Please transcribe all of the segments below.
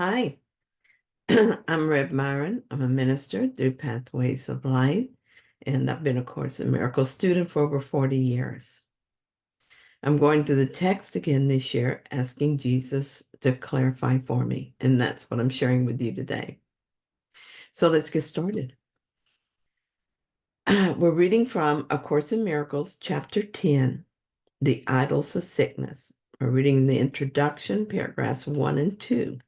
Hi, I'm Rev Myron. I'm a minister through Pathways of Light, and I've been a Course in Miracles student for over 40 years. I'm going through the text again this year, asking Jesus to clarify for me, and that's what I'm sharing with you today. So let's get started. We're reading from A Course in Miracles, Chapter 10, The Idols of Sickness. We're reading the introduction, paragraphs 1 and 2.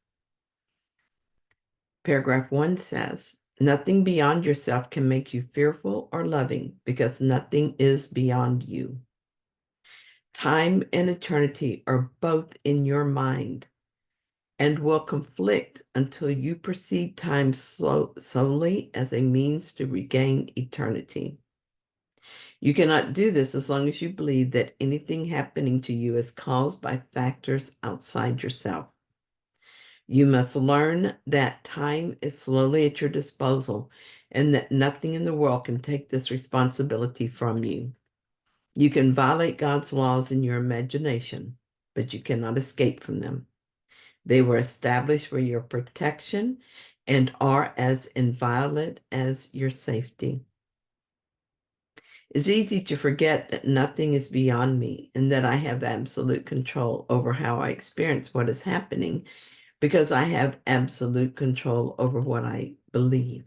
Paragraph 1 says, nothing beyond yourself can make you fearful or loving because nothing is beyond you. Time and eternity are both in your mind and will conflict until you perceive time solely as a means to regain eternity. You cannot do this as long as you believe that anything happening to you is caused by factors outside yourself. You must learn that time is slowly at your disposal and that nothing in the world can take this responsibility from you. You can violate God's laws in your imagination, but you cannot escape from them. They were established for your protection and are as inviolate as your safety. It's easy to forget that nothing is beyond me and that I have absolute control over how I experience what is happening, because I have absolute control over what I believe.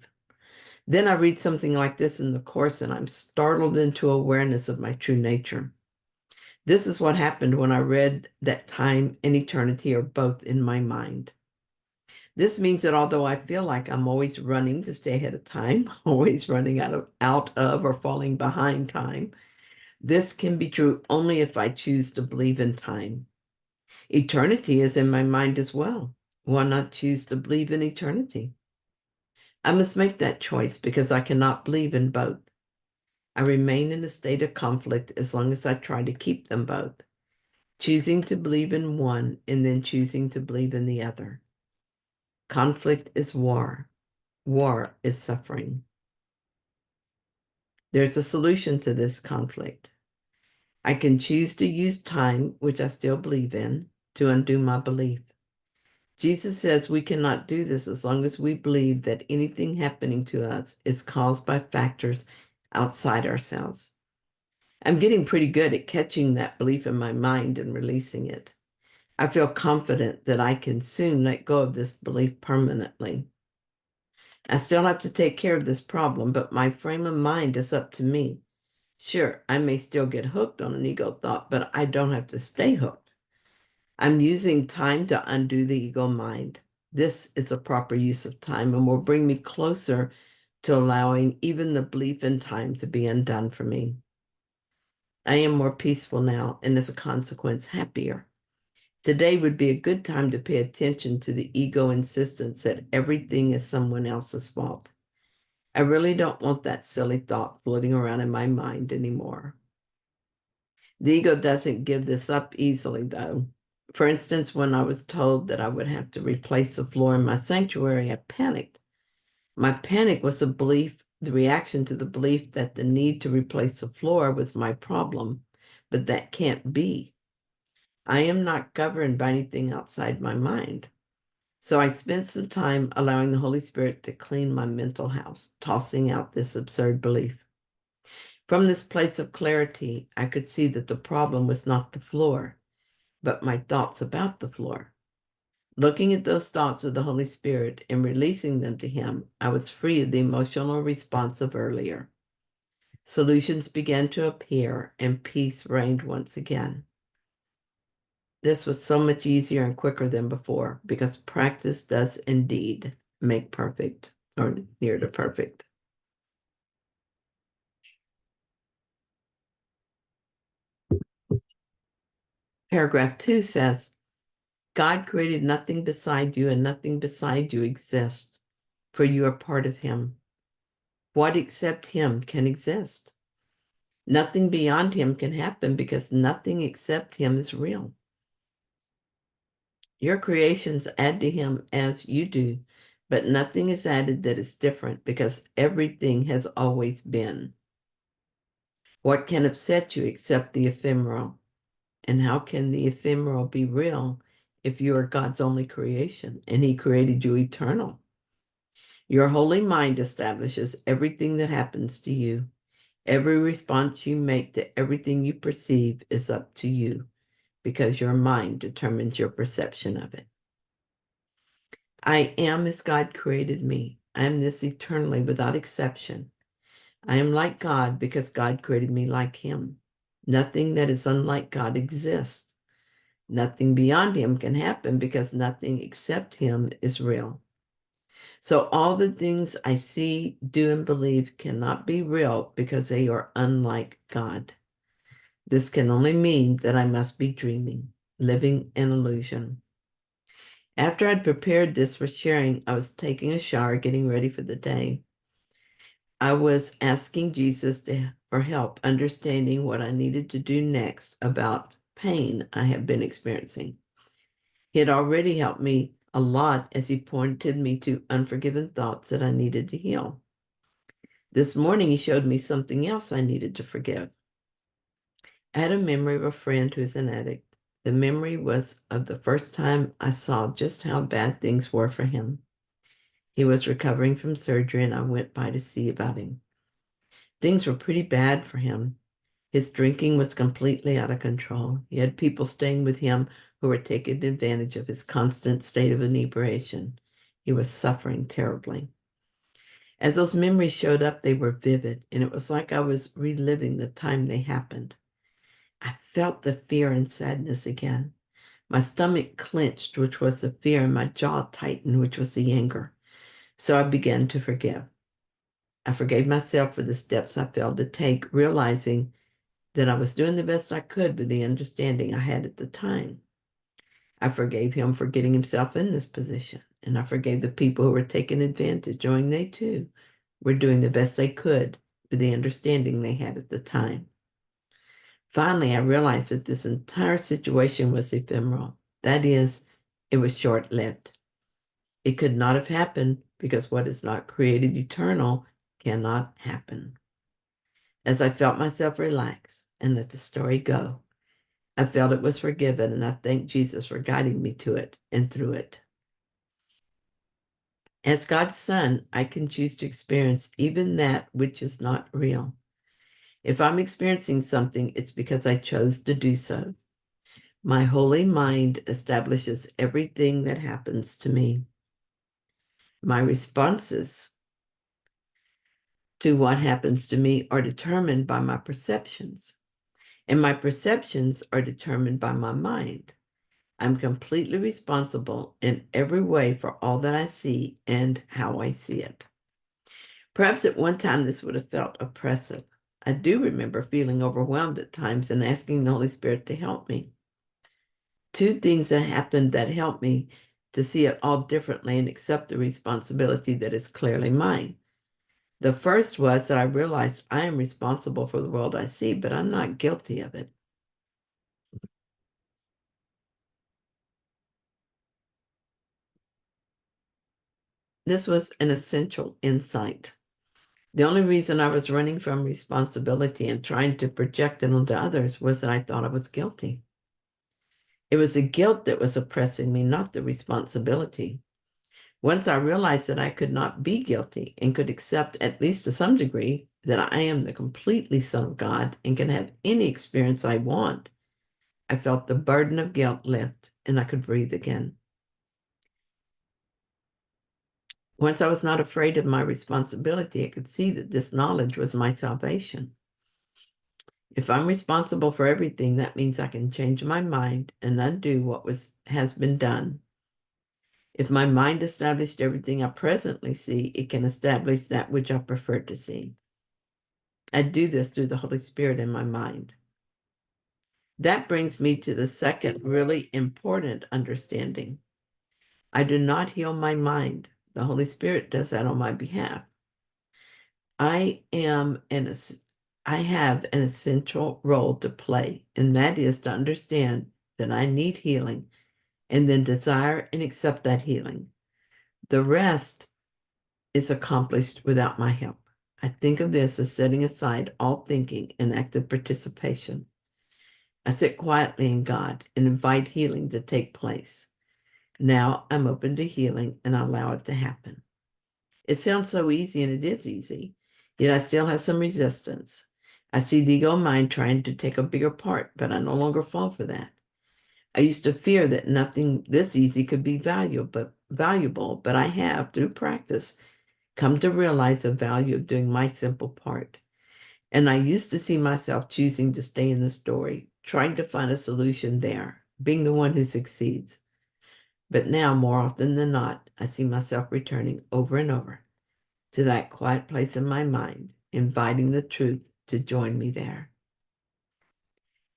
Then I read something like this in the Course and I'm startled into awareness of my true nature. This is what happened when I read that time and eternity are both in my mind. This means that although I feel like I'm always running to stay ahead of time, always running out of or falling behind time, this can be true only if I choose to believe in time. Eternity is in my mind as well. Why not choose to believe in eternity? I must make that choice because I cannot believe in both. I remain in a state of conflict as long as I try to keep them both, choosing to believe in one and then choosing to believe in the other. Conflict is war. War is suffering. There's a solution to this conflict. I can choose to use time, which I still believe in, to undo my belief. Jesus says we cannot do this as long as we believe that anything happening to us is caused by factors outside ourselves. I'm getting pretty good at catching that belief in my mind and releasing it. I feel confident that I can soon let go of this belief permanently. I still have to take care of this problem, but my frame of mind is up to me. Sure, I may still get hooked on an ego thought, but I don't have to stay hooked. I'm using time to undo the ego mind. This is a proper use of time and will bring me closer to allowing even the belief in time to be undone for me. I am more peaceful now and as a consequence, happier. Today would be a good time to pay attention to the ego insistence that everything is someone else's fault. I really don't want that silly thought floating around in my mind anymore. The ego doesn't give this up easily, though. For instance, when I was told that I would have to replace the floor in my sanctuary, I panicked. My panic was the reaction to the belief that the need to replace the floor was my problem, but that can't be. I am not governed by anything outside my mind. So I spent some time allowing the Holy Spirit to clean my mental house, tossing out this absurd belief. From this place of clarity, I could see that the problem was not the floor, but my thoughts about the floor. Looking at those thoughts with the Holy Spirit and releasing them to Him, I was free of the emotional response of earlier. Solutions began to appear and peace reigned once again. This was so much easier and quicker than before because practice does indeed make perfect or near to perfect. Paragraph 2 says, God created nothing beside you and nothing beside you exists, for you are part of Him. What except Him can exist? Nothing beyond Him can happen because nothing except Him is real. Your creations add to Him as you do, but nothing is added that is different because everything has always been. What can upset you except the ephemeral? And how can the ephemeral be real if you are God's only creation and He created you eternal? Your holy mind establishes everything that happens to you. Every response you make to everything you perceive is up to you because your mind determines your perception of it. I am as God created me. I am this eternally without exception. I am like God because God created me like Him. Nothing that is unlike God exists. Nothing beyond Him can happen because nothing except Him is real. So all the things I see, do, and believe cannot be real because they are unlike God. This can only mean that I must be dreaming, living an illusion. After I'd prepared this for sharing, I was taking a shower, getting ready for the day. I was asking Jesus for help understanding what I needed to do next about pain I have been experiencing. He had already helped me a lot as he pointed me to unforgiven thoughts that I needed to heal. This morning, he showed me something else I needed to forgive. I had a memory of a friend who is an addict. The memory was of the first time I saw just how bad things were for him. He was recovering from surgery, and I went by to see about him. Things were pretty bad for him. His drinking was completely out of control. He had people staying with him who were taking advantage of his constant state of inebriation. He was suffering terribly. As those memories showed up, they were vivid, and it was like I was reliving the time they happened. I felt the fear and sadness again. My stomach clenched, which was the fear, and my jaw tightened, which was the anger. So I began to forgive. I forgave myself for the steps I failed to take, realizing that I was doing the best I could with the understanding I had at the time. I forgave him for getting himself in this position, and I forgave the people who were taking advantage, knowing they too were doing the best they could with the understanding they had at the time. Finally, I realized that this entire situation was ephemeral. That is, it was short-lived. It could not have happened because what is not created eternal cannot happen. As I felt myself relax and let the story go, I felt it was forgiven, and I thank Jesus for guiding me to it and through it. As God's son, I can choose to experience even that which is not real. If I'm experiencing something, it's because I chose to do so. My holy mind establishes everything that happens to me. My responses to what happens to me are determined by my perceptions, and my perceptions are determined by my mind. I'm completely responsible in every way for all that I see and how I see it. Perhaps at one time this would have felt oppressive. I do remember feeling overwhelmed at times and asking the Holy Spirit to help me. Two things that happened that helped me to see it all differently and accept the responsibility that is clearly mine. The first was that I realized I am responsible for the world I see, but I'm not guilty of it. This was an essential insight. The only reason I was running from responsibility and trying to project it onto others was that I thought I was guilty. It was the guilt that was oppressing me, not the responsibility. Once I realized that I could not be guilty and could accept, at least to some degree, that I am the completely Son of God and can have any experience I want, I felt the burden of guilt lift and I could breathe again. Once I was not afraid of my responsibility, I could see that this knowledge was my salvation. If I'm responsible for everything, that means I can change my mind and undo what has been done. If my mind established everything I presently see, it can establish that which I prefer to see. I do this through the Holy Spirit in my mind. That brings me to the second really important understanding. I do not heal my mind. The Holy Spirit does that on my behalf. I have an essential role to play, and that is to understand that I need healing and then desire and accept that healing. The rest is accomplished without my help. I think of this as setting aside all thinking and active participation. I sit quietly in God and invite healing to take place. Now I'm open to healing and I allow it to happen. It sounds so easy, and it is easy, yet I still have some resistance. I see the ego mind trying to take a bigger part, but I no longer fall for that. I used to fear that nothing this easy could be valuable, but I have, through practice, come to realize the value of doing my simple part. And I used to see myself choosing to stay in the story, trying to find a solution there, being the one who succeeds. But now, more often than not, I see myself returning over and over to that quiet place in my mind, inviting the truth to join me there.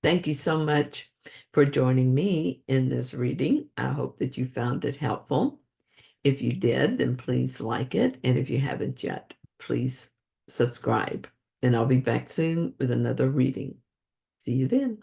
Thank you so much for joining me in this reading. I hope that you found it helpful. If you did, then please like it. And if you haven't yet, please subscribe. And I'll be back soon with another reading. See you then.